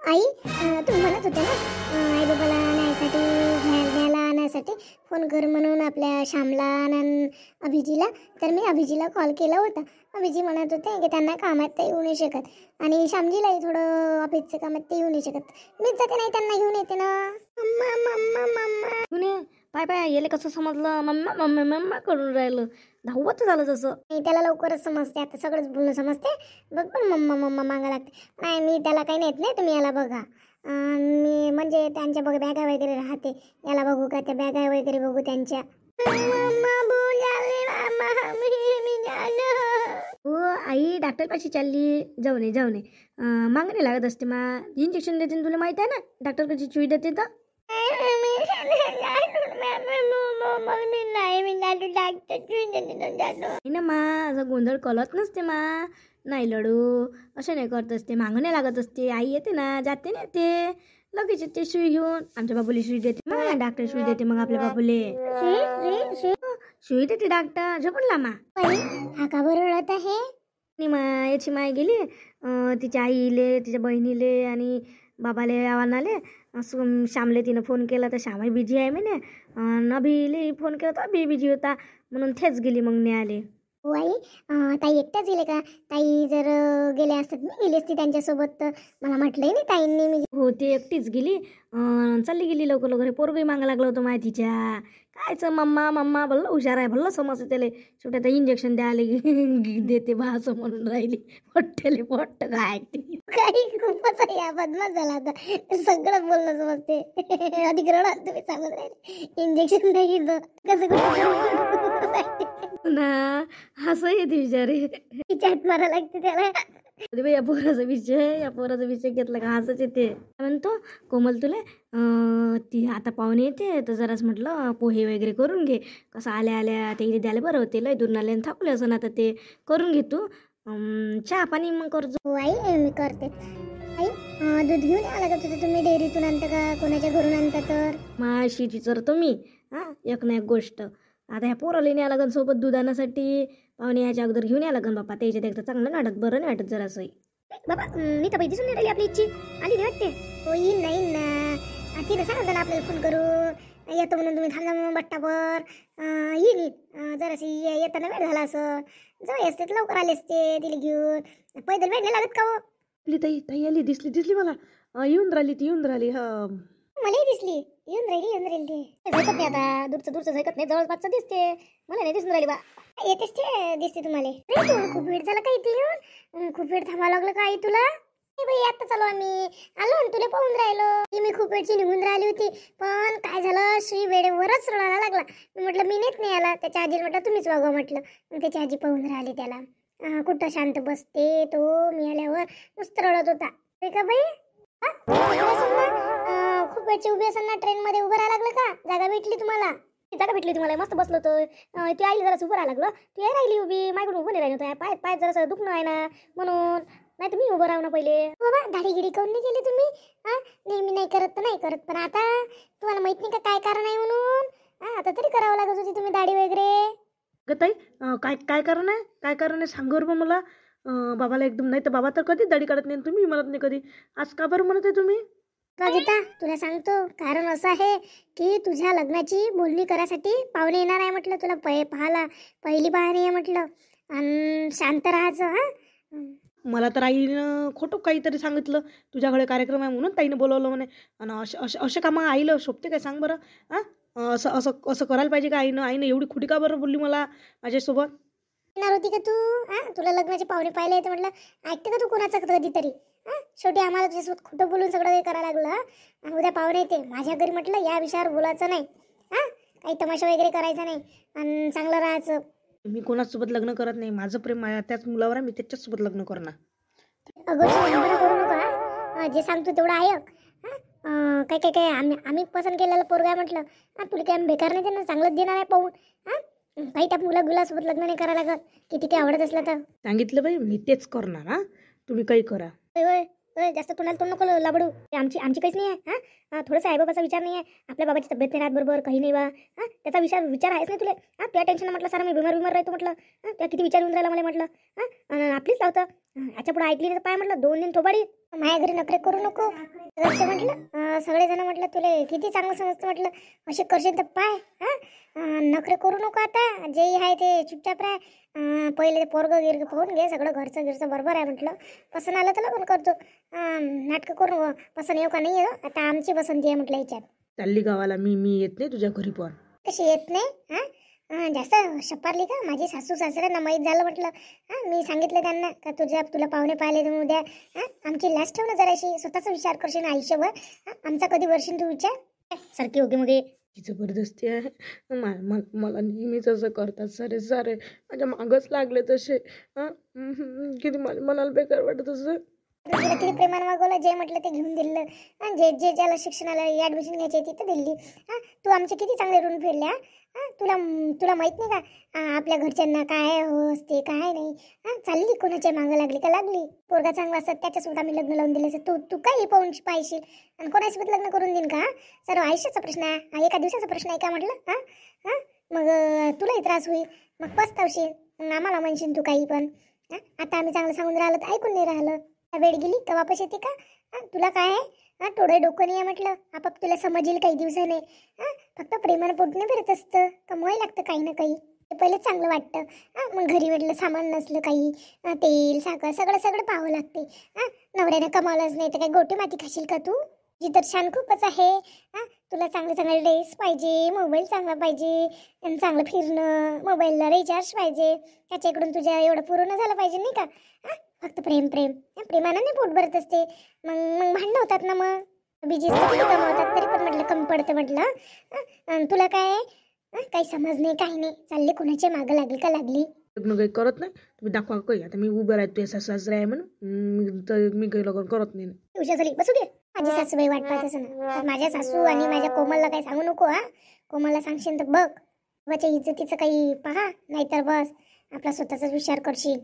आई तुम्ही म्हणत होते ना आई बाबाला न्यायसाठी घ्यायला आणण्यासाठी फोन कर म्हणून आपल्या श्यामला आणि अभिजीला. तर मी अभिजीला कॉल केला होता. अभिजी म्हणत होते की त्यांना कामात ते येऊ नाही शकत आणि श्यामजीलाही थोडं ऑफिसचं कामात ते येऊ नाही शकत. मीच जाते नाही त्यांना घेऊन येते ना. मम्मा मम्मा मम्मा घेऊन पाय पाय येले कसं समजलं मम्मा मम्मा मम्मा करून राहिलं. धावत झालं जसं. नाही त्याला लवकरच समजते. आता सगळंच बोलणं समजते. बघ पण मम्मा मम्मा मागा लागते. नाही मी त्याला काही नेत नाही. तुम्ही याला बघा. मी म्हणजे त्यांच्या बघ बॅगा वगैरे राहते. याला बघू का त्या बॅगा वगैरे बघू त्यांच्या. हो आई डॉक्टर पाशी चालली. जाऊ नये मागणी लागत असते. मा इंजेक्शन देते तुला माहित आहे ना. डॉक्टर कशी चुई देते तर ना मा असं गोंधळ कळत नसते. मा नाही लडू असं नाही करत असते. मागणे लागत असते. आई येते ना जाते ना ते लगेच येते सुई घेऊन. आमच्या बाबूला सुई देते मग डॉक्टर सुई देते. मग आपल्या बाबूले सुई देते डॉक्टर. झोपला मा हा का बरं रडत आहे. मा याची माय गेली तिच्या आईले तिच्या बहिणीले आणि बाबाले आव्हानाले. असं श्यामले तिनं फोन केला तर श्यामही बिझी आहे म्हणे. अभिले फोन केला तर अभि बिझी होता म्हणून थेच गेली मग न्यायाले. हो आई ताई एकट्याच गेले का. ताई जर गेले असतात मी गेली असती त्यांच्यासोबत. तर मला म्हटलंय ना ताईंनी मी. हो ती एकटीच गेली. चालली गेली लवकर लवकर. पोरगही मागं लागलं होतं माहितीच्या. कायचं मम्मा मम्मा भल्ला हुशार आहे. भल्ला समजते त्याला. शेवटी आता इंजेक्शन द्यायला देते बा असं म्हणून राहिली. पट्टेले पट्ट काय काही खूपच या बदमाश झाला आता. सगळं बोलणं समजते. अधिक रडा तुम्ही सांगत राहिले इंजेक्शन नाही घेतलं कसं ना हसं येते विचारे. चॅट मारा लागते त्याला. या पोराचा विषय घेतला का हसच येते. म्हणतो कोमल तुला ती आता पाहुणे येते तर जराच म्हटलं पोहे वगैरे करून घे. कसं आल्या आल्या ते द्यायला बरं होते. लय दूर आले थकले असं ना तर ते करून घे तू. चहा पाणी मग करतो. हो आई मी करते. आई दूध घेऊन यावं लागत होतं. तुम्ही डेअरीतून आणता का कोणाच्या घरून आणता. तर माशी विचारतो मी. एक ना एक गोष्ट आता ह्या पोराला न्याय लागन सोबत दूध आणण्यासाठी. पाहुणे याच्या अगोदर घेऊन या लागन बापा. त्याच्यात एकदा चांगलं नाटक बरं नाही वाटत जरासंही. बाबा मी तर दिसून नाही राहिली. आपली इच्छी आली नाही वाटते. हो येईन नाही ना. तिने सांगितलं ना आपल्याला फोन करू येतो म्हणून. तुम्ही थांबा मग बट्टावर येईन जराशी येताना वेळ झाला असं. जवळ असते लवकर आले असते तिला घेऊन. पैदल वेळ नाही लागत का हो. आपली ताई आली. दिसली मला. येऊन राहिली हा. मलाही दिसली. येऊन राहिली ती झैकत नाही आता. दूरचं झैकत नाही. जवळपासचं दिसते. मला नाही दिसून राहिली बा. येतेच ते दिसते तुम्हाला. खूप वेळ झाला का इथे येऊन. खूप वेळ थांबावं लागलं का आई तुला. बाई आता चालू आम्ही आलो आणि तुला पाहून राहिलो. मी खूप वेळची निघून राहिली होती. पण काय झालं श्री वेळेवरच रडायला लागला. मी म्हटलं मी नेत नाही आला. त्याच्या आजी म्हटलं तुम्हीच वागवा म्हटलं. मग त्याची आजी पाहून राहिली त्याला. कुठं शांत बसते तो. मी आल्यावर नुसतं रडत होता. का बाई खूप वेळची उभी असेल ना. ट्रेन मध्ये उभं राहायला लागलं का. जागा भेटली तुम्हाला. मस्त बसलो होतं. ती आईला जरासं उभं राहायला लागलं. ती राहिली उभी. माझ्याकडून उभं नाही राहिलं होतं. पाय जरासं दुखणं आहे ना म्हणून. नाही तुम्ही उभं राहू ना पहिले. बाबा दाढी गिडी काऊन नाही केली तुम्ही. नेहमी नाही करत पण आता तुम्हाला माहित नाही का काय कारण आहे म्हणून. आता तरी करावं लागत होती तुम्ही दाढी वगैरे. ताई काय कारण आहे सांग बरं मला. बाबाला एकदम नाही तर बाबा तर कधीच दाढी काढत नाही. तुम्ही म्हणत नाही कधी. आज का बरं म्हणत आहे तुम्ही. गीता तुला सांगतो कारण असं आहे की तुझ्या लग्नाची बोलणी करायसाठी पाहुणे येणार आहे म्हटलं. तुला पाहायला पहिली पाहणी आहे म्हटलं. आणि शांत राहायचं. मला तर आईनं खोटं काहीतरी सांगितलं. तुझ्याकडे कार्यक्रम आहे म्हणून ताईनं बोलवलं म्हणे. आणि असे का मग आईला शोभते काय सांग बरं. असं करायला पाहिजे का आईनं एवढी खोटी का बरं बोलली मला माझ्यासोबत. येणार होती का तू. तुला लग्नाचे पाहुणे पाहिले तर म्हटलं ऐकते का तू कोणाचं कधीतरी. शेवटी आम्हाला तुझ्यासोबत खोटं बोलून सगळं काही करायला लागलं. आणि उद्या पाहुणे येते माझ्या घरी म्हटलं या विषयावर बोलायचं नाही. काही तमाशा वगैरे करायचा नाही. आणि चांगलं राहायचं. मी कोणासोबत लग्न करत नाही. माझं प्रेम त्याच मुलावर आहे. मी त्याच्यासोबत लग्न करणार. अगोदर करू नका. जे सांगतो तेवढं ऐक. काय आम्ही पसंत केलेलं पोरगा आहे म्हटलं. तुला काय बेकार नाही देणार. चांगलंच देणार आहे पाहून. काही त्या मुलासोबत लग्न नाही करायला लागत. किती काही आवडत असलं तर सांगितलं बाई मी तेच करणार. तुम्ही काही करा. जास्त तुला तोंड नको लाबडू. आमची काहीच नाही आहे. थोडंसं आईबाबाचा विचार नाही आहे. आपल्या बाबाची तब्येत नाही राहत बरोबर काही नाही बा. त्याचा विचार आहेच नाही तुला. त्या टेन्शन म्हटलं सारा मी बिमार राहतो म्हटलं. त्या किती विचार येऊन राहिला मला म्हटलं. आपलीच लावतं याच्या पुढे ऐकली तर पाय म्हटलं 2 दिन थोबाडी माझ्या घरी नखरे करू नको. घरचे म्हटलं सगळेजण म्हटलं तुला किती चांगलं समजतं म्हटलं, असे करशील तर पाय. नखरे करू नको आता, जे आहे ते चुपचाप राह. पहिले ते पोरगं गिरगं पाहून घे, सगळं घरचं गिरचं बरोबर आहे म्हटलं. पसंत आलं तर लग्न करतो. नाटकं करू पसंत येऊ का नाही येऊ, आता आमची पसंती आहे म्हटलं याच्यात. चालली गावाला मी येत नाही तुझ्या घरी पण. कशी येत नाही? जास्त शपारली का? माझी सासू सासऱ्यांना माहीत झालं म्हटलं. मी सांगितलं त्यांना का तुला पाहुणे पाहिले तर उद्या आमची लास्ट ठेव ना जराशी, स्वतःचा विचार करशील आयुष्यभर. आमचा कधी वर्षीन तू विचार. सारखी होती मग जबरदस्ती आहे. मला नेहमीच असं करतात सारे माझ्या मागच लागले तसे. किती मनाला बेकार वाटत असं. तुला किती प्रेमानं वागवलं, जे म्हटलं ते घेऊन दिलं. जे ज्याला शिक्षणाला ॲडमिशन घ्यायची तिथं दिली. तू आमचे किती चांगले ऋण फेडले. तुला माहित नाही का आपल्या घरच्यांना काय असते काय नाही. चालली कोणाच्या मागं लागली का लागली. पोरगा चांगला असतात त्याच्यासोबत आम्ही लग्न लावून दिलं. तू काही पाहून पाहिशील आणि कोणासोबत लग्न करून देईन का? सर्व आयुष्याचा प्रश्न आहे, एका दिवसाचा प्रश्न आहे का म्हटलं. मग तुलाही त्रास होईल, मग पस्तावशील, मग आम्हाला म्हणशील तू काही पण. आता आम्ही चांगलं सांगून राहिलं तर ऐकून नाही राहिलं. वेळ गेली तर वापस येते का? तुला काय आहे थोडं डोकं नाही आहे म्हटलं. आपाप तुला समजेल काही दिवसाने. फक्त प्रेमानं पोटने फिरत असतं, कमवायला लागतं काही ना काही. ते पहिले चांगलं वाटतं. मग घरी म्हटलं सामान नसलं काही, तेल साखर सगळं पाहावं लागते. नवऱ्यानं कमावलंच नाही तर काही गोटी माती खाशील का तू? जी तर छान खूपच आहे. तुला चांगले ड्रेस पाहिजे, मोबाईल चांगला पाहिजे, आणि चांगलं फिरणं, मोबाईलला रिचार्ज पाहिजे. त्याच्याकडून तुझ्या एवढं पूर्ण झालं पाहिजे नाही का? फक्त प्रेमानं नाही पोट भरत असते. मग भांडणं होतात ना. मग बिजी कमावतात तरी पण म्हटलं कमी पडतं म्हटलं. तुला काय काही समज नाही काही नाही. चालले कोणाच्या मागं लागली का लागली. लग्न काही करत नाही तुम्ही, दाखवा काही. आता मी उभं राहतो तुझ्या सासरे आहे म्हणून मी काही लग्न करत नाही. उशा झाली बसू दे. माझी सासूबाई वाट पाहत असं ना. माझ्या सासू आणि माझ्या कोमलला काही सांगू नको. कोमलला सांगशील तर बघ बाबाच्या इज्जतीचं काही पहा, नाहीतर बस आपला स्वतःचाच विचार करशील.